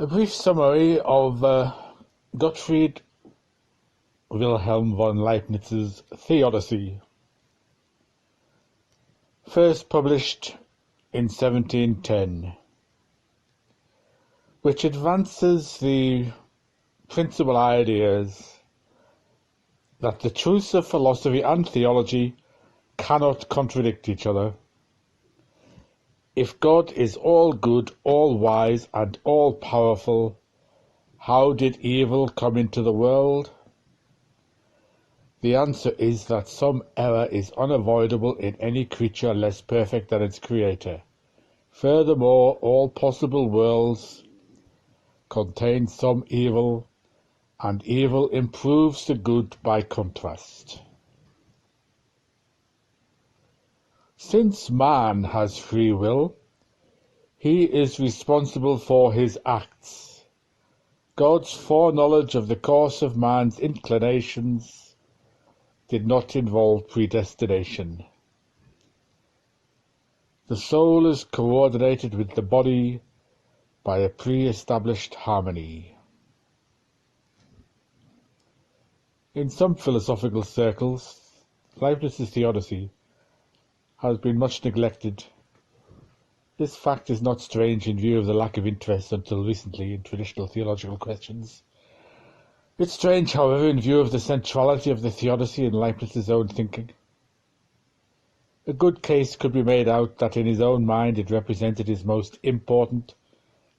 A brief summary of Gottfried Wilhelm von Leibniz's Theodicy, first published in 1710, which advances the principal ideas that the truths of philosophy and theology cannot contradict each other. If God is all good, all wise, and all powerful, how did evil come into the world? The answer is that some error is unavoidable in any creature less perfect than its creator. Furthermore, all possible worlds contain some evil, and evil improves the good by contrast. Since man has free will, he is responsible for his acts. God's foreknowledge of the course of man's inclinations did not involve predestination. The soul is coordinated with the body by a pre-established harmony. In some philosophical circles, Leibniz's Theodicy has been much neglected. This fact is not strange in view of the lack of interest until recently in traditional theological questions. It's strange, however, in view of the centrality of the Theodicy in Leibniz's own thinking. A good case could be made out that in his own mind it represented his most important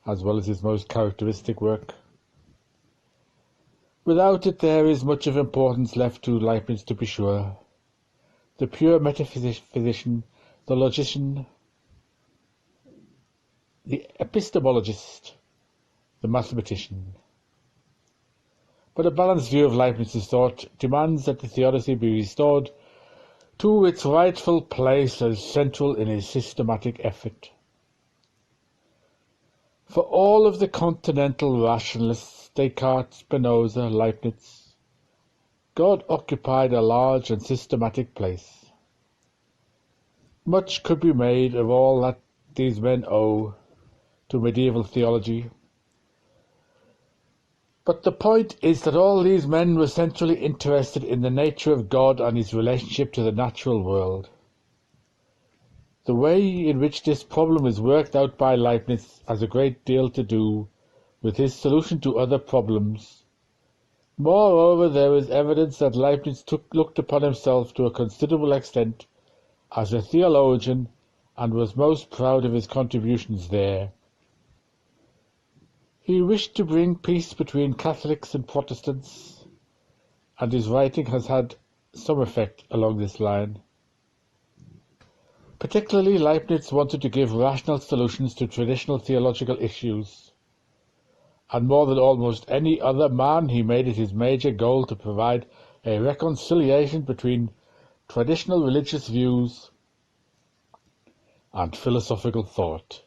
as well as his most characteristic work. Without it there is much of importance left to Leibniz, to be sure. The pure metaphysician, the logician, the epistemologist, the mathematician. But a balanced view of Leibniz's thought demands that the Theodicy be restored to its rightful place as central in his systematic effort. For all of the continental rationalists, Descartes, Spinoza, Leibniz, God occupied a large and systematic place. Much could be made of all that these men owe to medieval theology. But the point is that all these men were centrally interested in the nature of God and his relationship to the natural world. The way in which this problem is worked out by Leibniz has a great deal to do with his solution to other problems. Moreover, there is evidence that Leibniz looked upon himself to a considerable extent as a theologian and was most proud of his contributions there. He wished to bring peace between Catholics and Protestants, and his writing has had some effect along this line. Particularly, Leibniz wanted to give rational solutions to traditional theological issues, and more than almost any other man, he made it his major goal to provide a reconciliation between traditional religious views and philosophical thought,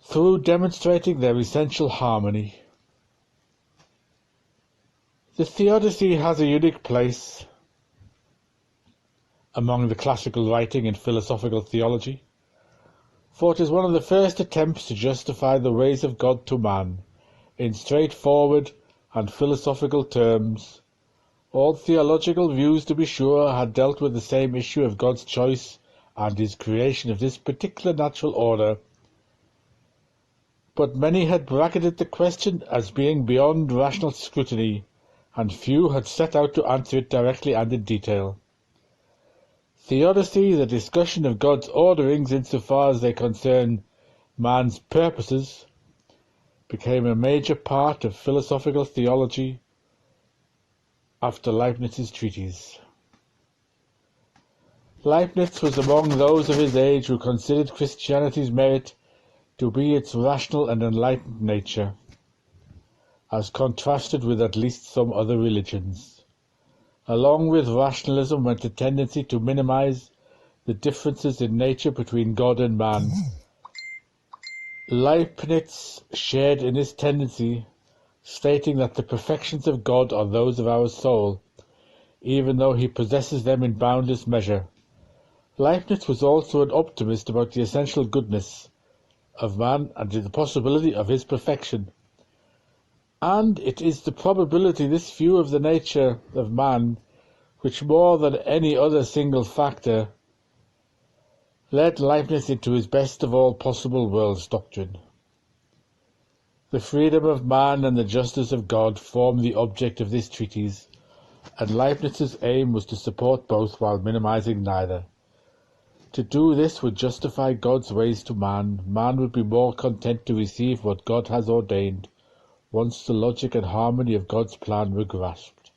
through demonstrating their essential harmony. The Theodicy has a unique place among the classical writing in philosophical theology, for it is one of the first attempts to justify the ways of God to man in straightforward and philosophical terms. All theological views, to be sure, had dealt with the same issue of God's choice and his creation of this particular natural order, but many had bracketed the question as being beyond rational scrutiny, and few had set out to answer it directly and in detail. Theodicy, the discussion of God's orderings insofar as they concern man's purposes, became a major part of philosophical theology after Leibniz's treatise. Leibniz was among those of his age who considered Christianity's merit to be its rational and enlightened nature, as contrasted with at least some other religions. Along with rationalism went a tendency to minimize the differences in nature between God and man. Leibniz shared in this tendency, stating that the perfections of God are those of our soul, even though he possesses them in boundless measure. Leibniz was also an optimist about the essential goodness of man and the possibility of his perfection. And it is the probability this view of the nature of man which more than any other single factor led Leibniz into his best of all possible worlds doctrine. The freedom of man and the justice of God form the object of this treatise, and Leibniz's aim was to support both while minimizing neither. To do this would justify God's ways to man. Man would be more content to receive what God has ordained, once the logic and harmony of God's plan were grasped.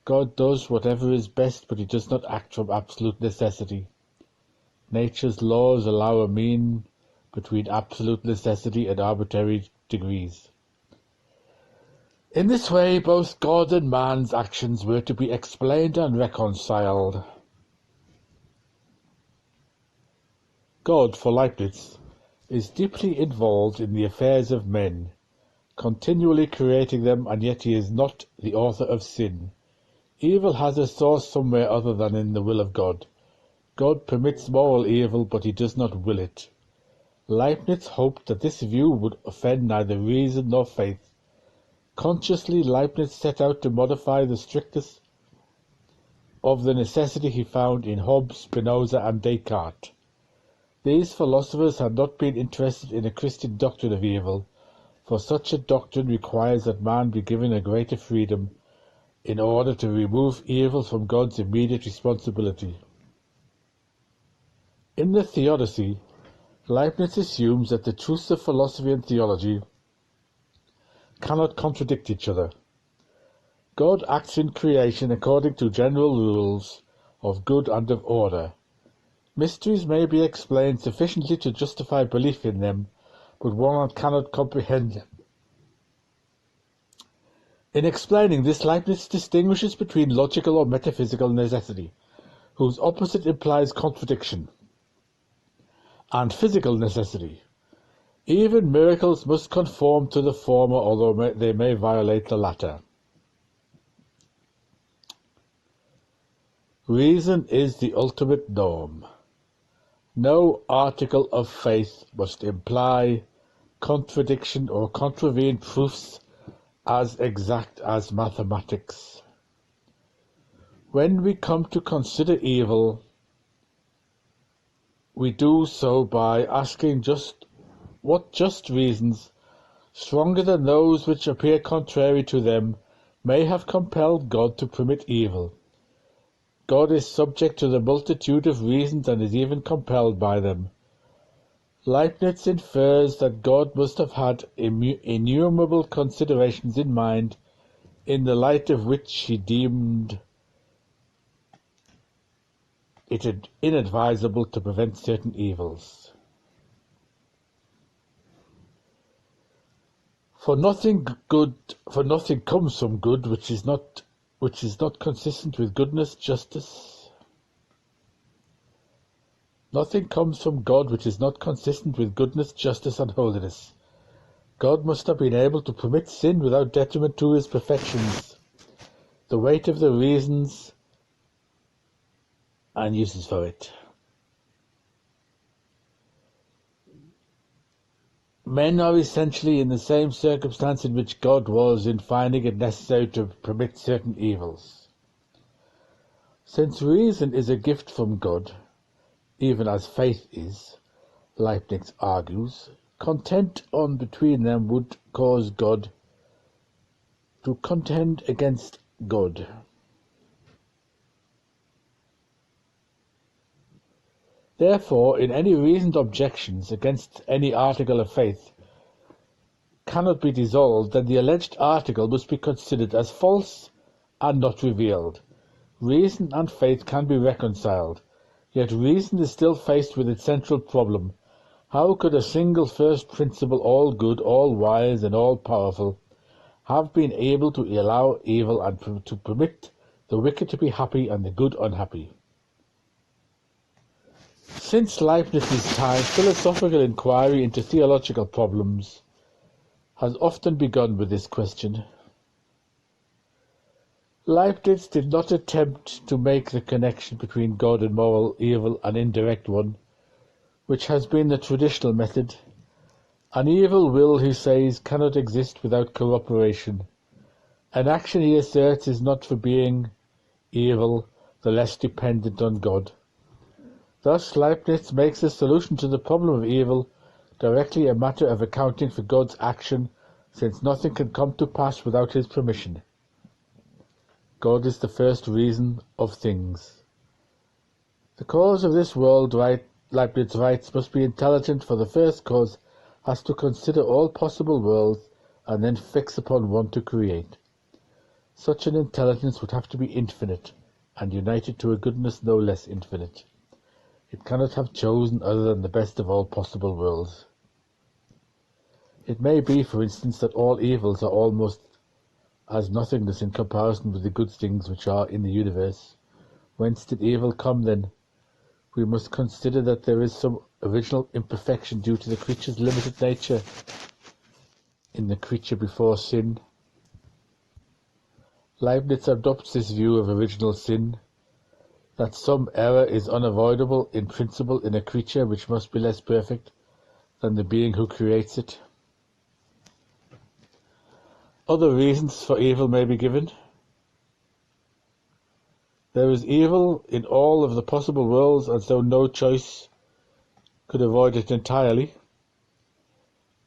God does whatever is best, but he does not act from absolute necessity. Nature's laws allow a mean between absolute necessity and arbitrary degrees. In this way, both God and man's actions were to be explained and reconciled. God, for Leibniz, is deeply involved in the affairs of men, continually creating them, and yet he is not the author of sin. Evil has a source somewhere other than in the will of God. God permits moral evil, but he does not will it. Leibniz hoped that this view would offend neither reason nor faith. Consciously, Leibniz set out to modify the strictest of the necessity he found in Hobbes, Spinoza, and Descartes. These philosophers had not been interested in a Christian doctrine of evil, for such a doctrine requires that man be given a greater freedom in order to remove evil from God's immediate responsibility. In the Theodicy, Leibniz assumes that the truths of philosophy and theology cannot contradict each other. God acts in creation according to general rules of good and of order. Mysteries may be explained sufficiently to justify belief in them, but one cannot comprehend them. In explaining this, Leibniz distinguishes between logical or metaphysical necessity, whose opposite implies contradiction, and physical necessity. Even miracles must conform to the former, although they may violate the latter. Reason is the ultimate norm. No article of faith must imply contradiction or contravene proofs as exact as mathematics. When we come to consider evil, we do so by asking what just reasons, stronger than those which appear contrary to them, may have compelled God to permit evil. God is subject to the multitude of reasons and is even compelled by them. Leibniz infers that God must have had innumerable considerations in mind, in the light of which he deemed it inadvisable to prevent certain evils. For nothing comes from good which is not consistent with goodness, justice. Nothing comes from God which is not consistent with goodness, justice, and holiness. God must have been able to permit sin without detriment to his perfections. The weight of the reasons and uses for it. Men are essentially in the same circumstance in which God was in finding it necessary to permit certain evils. Since reason is a gift from God, even as faith is, Leibniz argues, content on between them would cause God to contend against God. Therefore, in any reasoned objections against any article of faith cannot be dissolved, then the alleged article must be considered as false and not revealed. Reason and faith can be reconciled, yet reason is still faced with its central problem. How could a single first principle, all good, all wise, and all powerful, have been able to allow evil and to permit the wicked to be happy and the good unhappy? Since Leibniz's time, philosophical inquiry into theological problems has often begun with this question. Leibniz did not attempt to make the connection between God and moral evil an indirect one, which has been the traditional method. An evil will, he says, cannot exist without cooperation. An action, he asserts, is not for being evil the less dependent on God. Thus Leibniz makes the solution to the problem of evil directly a matter of accounting for God's action, since nothing can come to pass without his permission. God is the first reason of things. The cause of this world, Leibniz writes, must be intelligent, for the first cause has to consider all possible worlds and then fix upon one to create. Such an intelligence would have to be infinite, and united to a goodness no less infinite. It cannot have chosen other than the best of all possible worlds. It may be, for instance, that all evils are almost as nothingness in comparison with the good things which are in the universe. Whence did evil come, then? We must consider that there is some original imperfection due to the creature's limited nature in the creature before sin. Leibniz adopts this view of original sin, that some error is unavoidable in principle in a creature which must be less perfect than the being who creates it. Other reasons for evil may be given. There is evil in all of the possible worlds, as though no choice could avoid it entirely.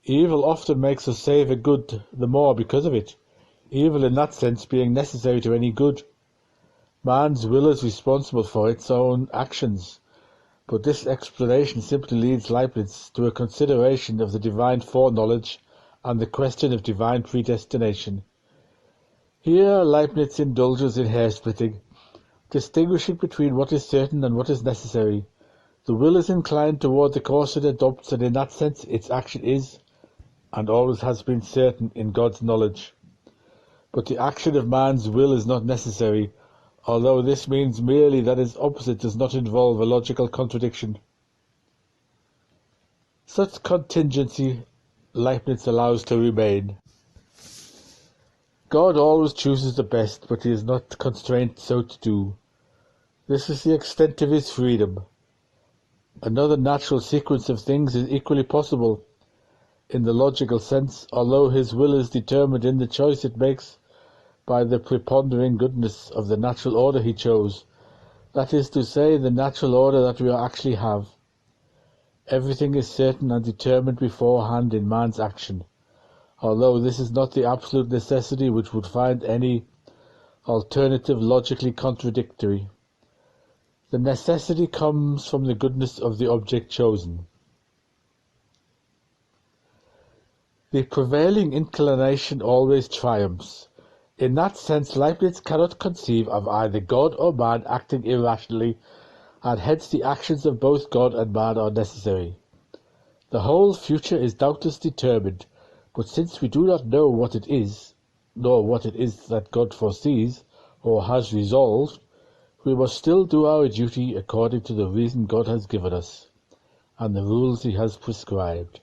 Evil often makes us savour good the more because of it, evil in that sense being necessary to any good. Man's will is responsible for its own actions, but this explanation simply leads Leibniz to a consideration of the divine foreknowledge and the question of divine predestination. Here Leibniz indulges in hair-splitting, distinguishing between what is certain and what is necessary. The will is inclined toward the course it adopts, and in that sense its action is, and always has been, certain in God's knowledge. But the action of man's will is not necessary, although this means merely that its opposite does not involve a logical contradiction. Such contingency Leibniz allows to remain. God always chooses the best, but he is not constrained so to do. This is the extent of his freedom. Another natural sequence of things is equally possible. In the logical sense, although his will is determined in the choice it makes by the preponderating goodness of the natural order he chose, that is to say, the natural order that we actually have. Everything is certain and determined beforehand in man's action, although this is not the absolute necessity which would find any alternative logically contradictory. The necessity comes from the goodness of the object chosen. The prevailing inclination always triumphs. In that sense, Leibniz cannot conceive of either God or man acting irrationally, and hence the actions of both God and man are necessary. The whole future is doubtless determined, but since we do not know what it is, nor what it is that God foresees or has resolved, we must still do our duty according to the reason God has given us, and the rules he has prescribed.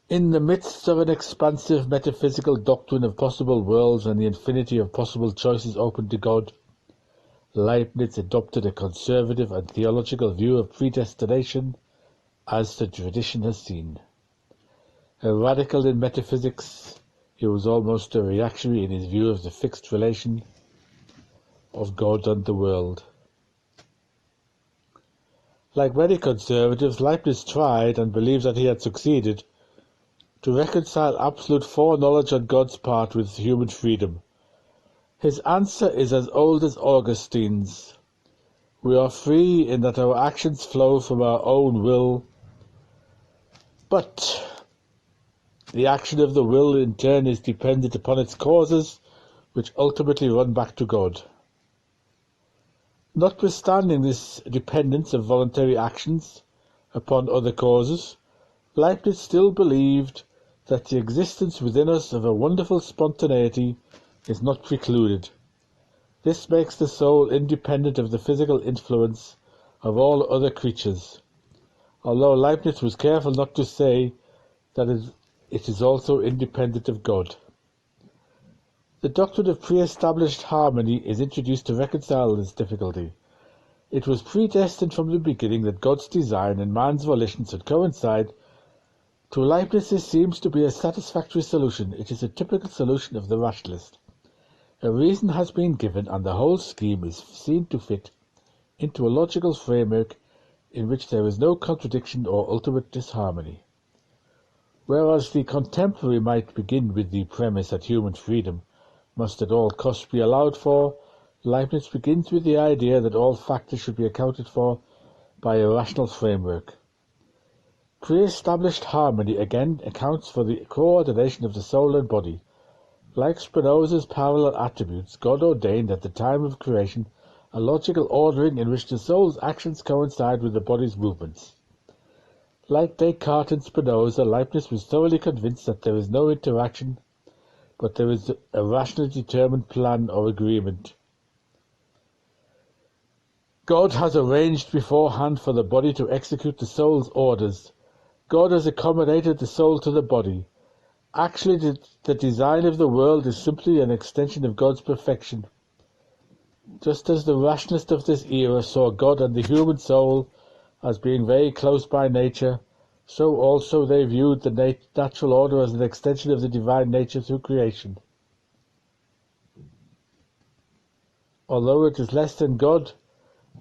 In the midst of an expansive metaphysical doctrine of possible worlds and the infinity of possible choices open to God, Leibniz adopted a conservative and theological view of predestination, as the tradition has seen. A radical in metaphysics, he was almost a reactionary in his view of the fixed relation of God and the world. Like many conservatives, Leibniz tried, and believed that he had succeeded, to reconcile absolute foreknowledge on God's part with human freedom. His answer is as old as Augustine's. We are free in that our actions flow from our own will, but the action of the will in turn is dependent upon its causes, which ultimately run back to God. Notwithstanding this dependence of voluntary actions upon other causes, Leibniz still believed that the existence within us of a wonderful spontaneity is not precluded. This makes the soul independent of the physical influence of all other creatures, although Leibniz was careful not to say that it is also independent of God. The doctrine of pre-established harmony is introduced to reconcile this difficulty. It was predestined from the beginning that God's design and man's volition should coincide To Leibniz this seems to be a satisfactory solution. It is a typical solution of the rationalist. A reason has been given and the whole scheme is seen to fit into a logical framework in which there is no contradiction or ultimate disharmony. Whereas the contemporary might begin with the premise that human freedom must at all costs be allowed for, Leibniz begins with the idea that all factors should be accounted for by a rational framework. Pre-established harmony again accounts for the coordination of the soul and body. Like Spinoza's parallel attributes, God ordained at the time of creation a logical ordering in which the soul's actions coincide with the body's movements. Like Descartes and Spinoza, Leibniz was thoroughly convinced that there is no interaction, but there is a rationally determined plan or agreement. God has arranged beforehand for the body to execute the soul's orders. God has accommodated the soul to the body. Actually, the design of the world is simply an extension of God's perfection. Just as the rationalists of this era saw God and the human soul as being very close by nature, so also they viewed the natural order as an extension of the divine nature through creation. Although it is less than God,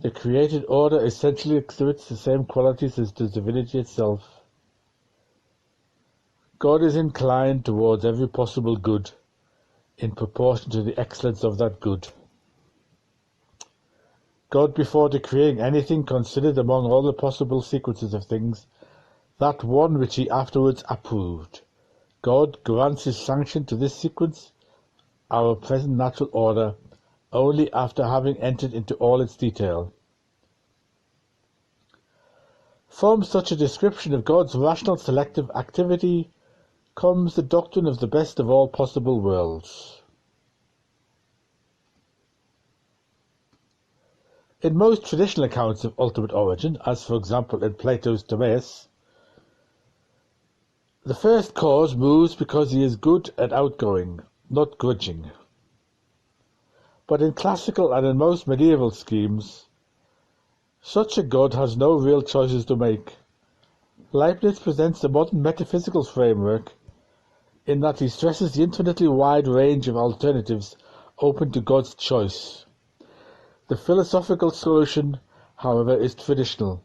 the created order essentially exhibits the same qualities as the divinity itself. God is inclined towards every possible good, in proportion to the excellence of that good. God, before decreeing anything, considered among all the possible sequences of things that one which he afterwards approved. God grants his sanction to this sequence, our present natural order, only after having entered into all its detail. From such a description of God's rational selective activity comes the doctrine of the best of all possible worlds. In most traditional accounts of ultimate origin, as for example in Plato's Timaeus, the first cause moves because he is good and outgoing, not grudging. But in classical and in most medieval schemes, such a God has no real choices to make. Leibniz presents a modern metaphysical framework in that he stresses the infinitely wide range of alternatives open to God's choice. The philosophical solution, however, is traditional.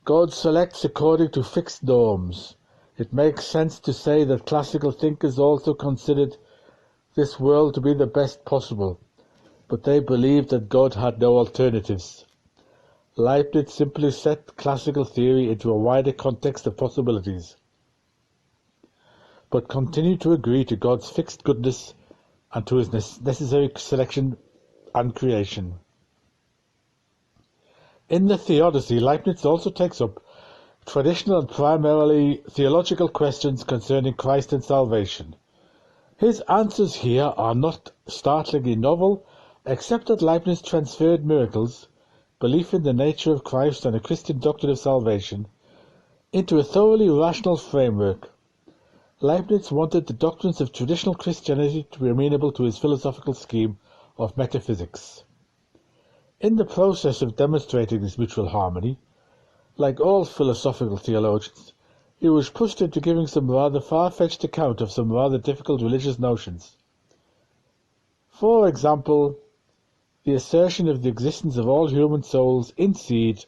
God selects according to fixed norms. It makes sense to say that classical thinkers also considered this world to be the best possible, but they believed that God had no alternatives. Leibniz simply set classical theory into a wider context of possibilities, but continued to agree to God's fixed goodness and to his necessary selection and creation. In the Theodicy, Leibniz also takes up traditional and primarily theological questions concerning Christ and salvation. His answers here are not startlingly novel, except that Leibniz transferred miracles, belief in the nature of Christ and a Christian doctrine of salvation, into a thoroughly rational framework. Leibniz wanted the doctrines of traditional Christianity to be amenable to his philosophical scheme of metaphysics. In the process of demonstrating this mutual harmony, like all philosophical theologians, he was pushed into giving some rather far-fetched account of some rather difficult religious notions. For example, the assertion of the existence of all human souls in seed,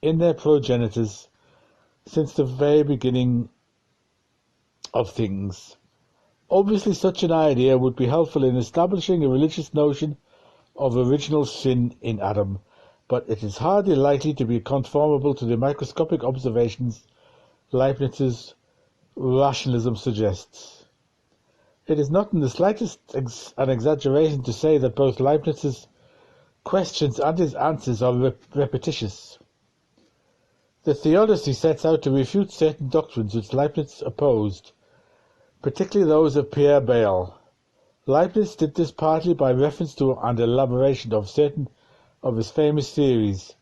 in their progenitors, since the very beginning of things. Obviously, such an idea would be helpful in establishing a religious notion of original sin in Adam, but it is hardly likely to be conformable to the microscopic observations Leibniz's rationalism suggests. It is not in the slightest an exaggeration to say that both Leibniz's questions and his answers are repetitious. The Theodicy sets out to refute certain doctrines which Leibniz opposed, particularly those of Pierre Bayle. Leibniz did this partly by reference to and elaboration of certain of his famous theories: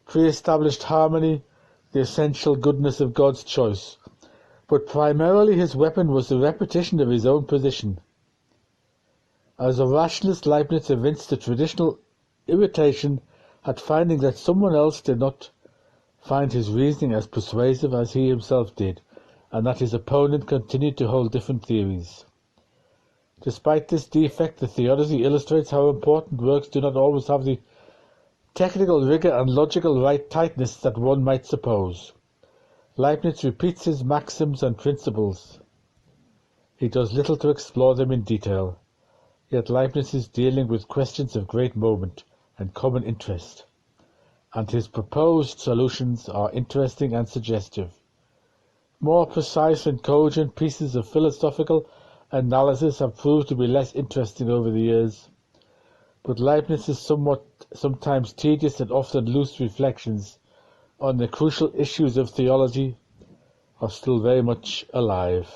pre-established harmony, the essential goodness of God's choice, but primarily his weapon was the repetition of his own position. As a rationalist, Leibniz evinced the traditional irritation at finding that someone else did not find his reasoning as persuasive as he himself did, and that his opponent continued to hold different theories. Despite this defect, the Theodicy illustrates how important works do not always have the technical rigor and logical right-tightness that one might suppose. Leibniz repeats his maxims and principles. He does little to explore them in detail, yet Leibniz is dealing with questions of great moment and common interest, and his proposed solutions are interesting and suggestive. More precise and cogent pieces of philosophical analysis have proved to be less interesting over the years, but Leibniz's sometimes tedious and often loose reflections on the crucial issues of theology are still very much alive.